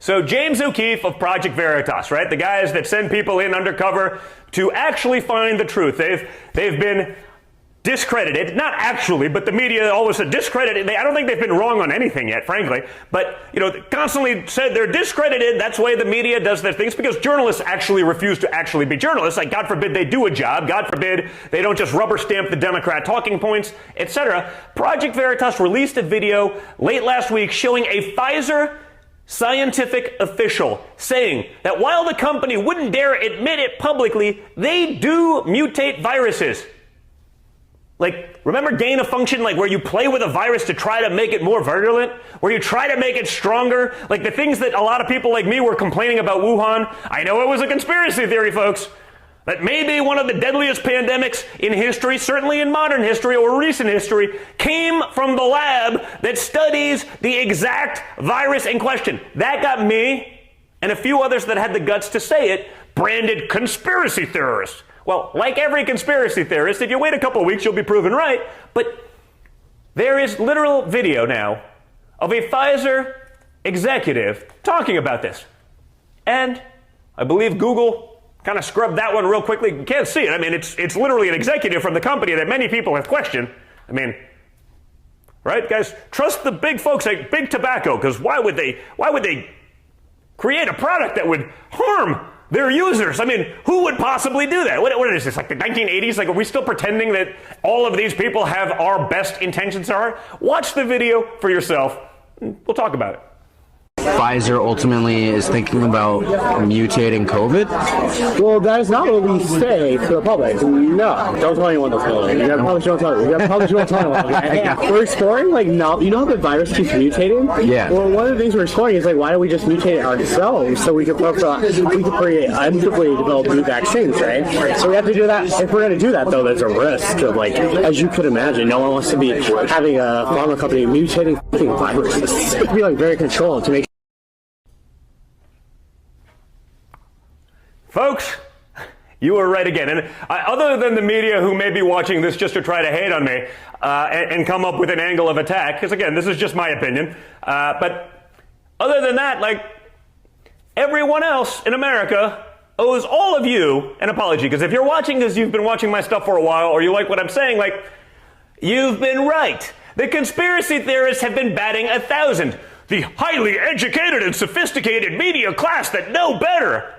So James O'Keefe of Project Veritas, right? The guys that send people in undercover to actually find the truth. They've been discredited, not actually, but the media always said discredited. I don't think they've been wrong on anything yet, frankly. But, constantly said they're discredited. That's why the media does their things, because journalists actually refuse to actually be journalists. Like, God forbid they do a job. God forbid they don't just rubber stamp the Democrat talking points, etc. Project Veritas released a video late last week showing a Pfizer scientific official saying that while the company wouldn't dare admit it publicly, they do mutate viruses. Like, remember gain of function, like where you play with a virus to try to make it more virulent? Where you try to make it stronger? Like the things that a lot of people like me were complaining about Wuhan. I know it was a conspiracy theory, folks. That maybe one of the deadliest pandemics in history, certainly in modern history or recent history, came from the lab that studies the exact virus in question. That got me and a few others that had the guts to say it branded conspiracy theorists. Well, like every conspiracy theorist, if you wait a couple of weeks, you'll be proven right. But there is literal video now of a Pfizer executive talking about this. And I believe Google kind of scrubbed that one real quickly. You can't see it. I mean, it's literally an executive from the company that many people have questioned. I mean, right, guys? Trust the big folks like Big Tobacco, because why would they create a product that would harm their users? I mean, who would possibly do that? What is this, like the 1980s? Like, are we still pretending that all of these people have our best intentions at heart? Watch the video for yourself. We'll talk about it. Pfizer ultimately is thinking about mutating COVID? Well, that is not what we say to the public. No, don't tell anyone that's going. You probably don't tell anyone. You probably don't tell anyone. We're exploring, like, no, you know how the virus keeps mutating? Yeah. Well, one of the things we're exploring is, like, why don't we just mutate it ourselves so we could create immediately develop new vaccines, right? So we have to do that. If we're going to do that, though, there's a risk of, like, as you could imagine, no one wants to be having a pharma company mutating viruses. It'd be, like, very controlled to make. Folks, you were right again. And other than the media who may be watching this just to try to hate on me and come up with an angle of attack, because again, this is just my opinion. But other than that, like, everyone else in America owes all of you an apology. Because if you're watching this, you've been watching my stuff for a while, or you like what I'm saying, like, you've been right. The conspiracy theorists have been batting 1,000. The highly educated and sophisticated media class that know better.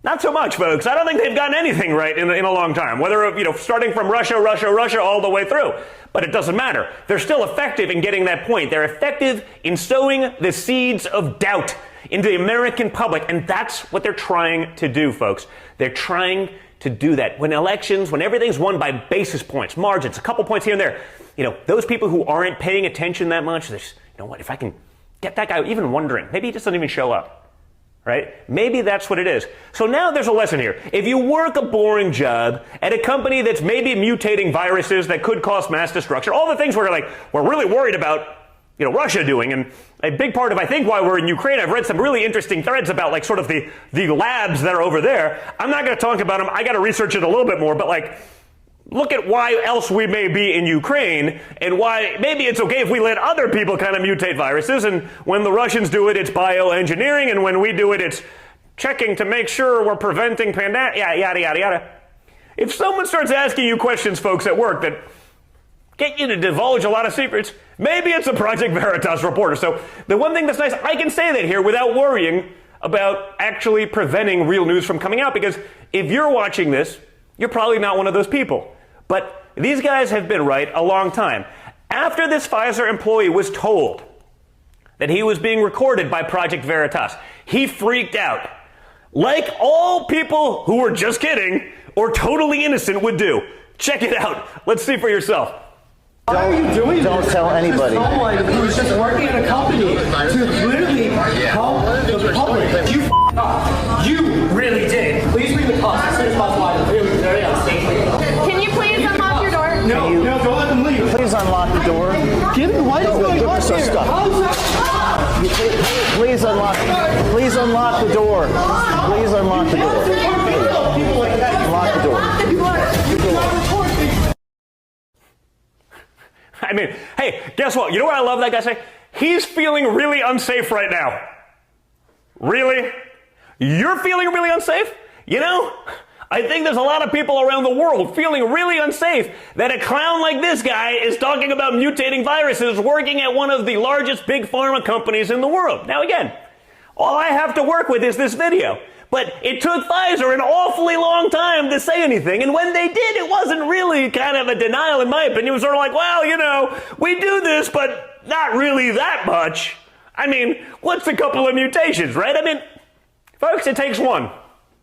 Not so much, folks. I don't think they've gotten anything right in a long time, whether, starting from Russia, all the way through. But it doesn't matter. They're still effective in getting that point. They're effective in sowing the seeds of doubt into the American public, and that's what they're trying to do, folks. They're trying to do that. When everything's won by basis points, margins, a couple points here and there, those people who aren't paying attention that much, they're just, if I can get that guy even wondering, maybe he just doesn't even show up. Right? Maybe that's what it is. So now there's a lesson here. If you work a boring job at a company that's maybe mutating viruses that could cause mass destruction, all the things we're really worried about, Russia doing, and a big part of, I think, why we're in Ukraine, I've read some really interesting threads about, like, sort of the labs that are over there. I'm not going to talk about them. I got to research it a little bit more, but, like, look at why else we may be in Ukraine and why maybe it's okay if we let other people kind of mutate viruses. And when the Russians do it, it's bioengineering. And when we do it, it's checking to make sure we're preventing pandemic, yada, yada, yada. If someone starts asking you questions, folks, at work that get you to divulge a lot of secrets, maybe it's a Project Veritas reporter. So the one thing that's nice, I can say that here without worrying about actually preventing real news from coming out. Because if you're watching this, you're probably not one of those people. But these guys have been right a long time. After this Pfizer employee was told that he was being recorded by Project Veritas, he freaked out. Like all people who were just kidding or totally innocent would do. Check it out. Let's see for yourself. Why are you doing Don't this? tell anybody. Someone who's just working at a company to literally help the public. You up. You really did. Please bring the cops as soon as possible. It was very unsafe. Can you please unlock your door? No, don't let them leave. Please unlock the door. What is going on here? Please unlock the door. Please unlock the door. Unlock the door. I mean, hey, guess what? You know what I love that guy say? He's feeling really unsafe right now. Really? You're feeling really unsafe? You know, I think there's a lot of people around the world feeling really unsafe that a clown like this guy is talking about mutating viruses working at one of the largest big pharma companies in the world. Now again, all I have to work with is this video. But it took Pfizer an awfully long time to say anything, and when they did, it wasn't really kind of a denial, in my opinion. It was sort of like, well, you know, we do this, but not really that much. I mean, what's a couple of mutations, right? I mean, folks, it takes one.